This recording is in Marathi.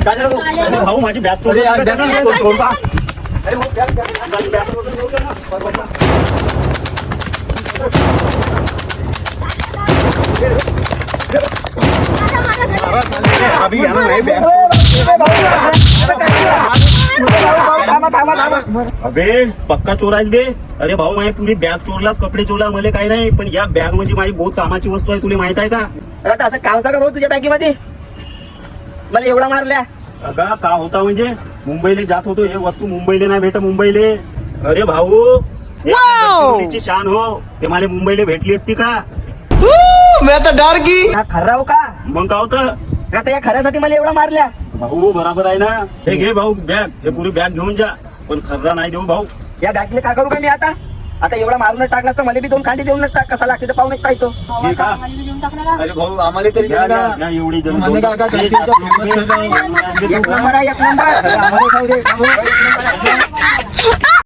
भाऊ माझी बॅग चोरी अरे यार, बॅग सोड बा. अभी या ना, नाही बॅग. अबे पक्का चोर आहेस बे. अरे भाऊ माझी पुरी बॅग चोरलास, कपडे चोरला, मला काही नाही, पण या बॅग मध्ये माझी बहुत कामाची वस्तू आहे, तुला माहित आहे का? आता असं काय होता का भाऊ तुझ्या बॅगेमध्ये? मला एवढा मारल्या. अगं का होता म्हणजे मुंबईला जात होतो, हे वस्तू मुंबईला नाही भेट मुंबईले. अरे भाऊ ची शान हो, ते मला मुंबईला भेटली असती का? मैं तो डर गई. हा खरा हो का? मग का होतं? आता या खऱ्यासाठी मला एवढा मारल्या. भाऊ बराबर आहे ना, हे घे भाऊ बॅग, हे पुरी बॅग घेऊन जा, पण खर्रा नाही देऊ भाऊ. या बॅगने काय करू का मी आता? आता एवढा मारूनच टाकला तर मला बी 2 कांडी देऊनच टाक, कसा लागते तर पाहूनच पाहतो. हे का? अरे भाऊ आम्हाला तरी घ्या, घ्या, घ्या, एवढी जण म्हणणे का का घे. फेमस एक नंबर आहे, एक नंबर. आम्हाला खाऊ दे.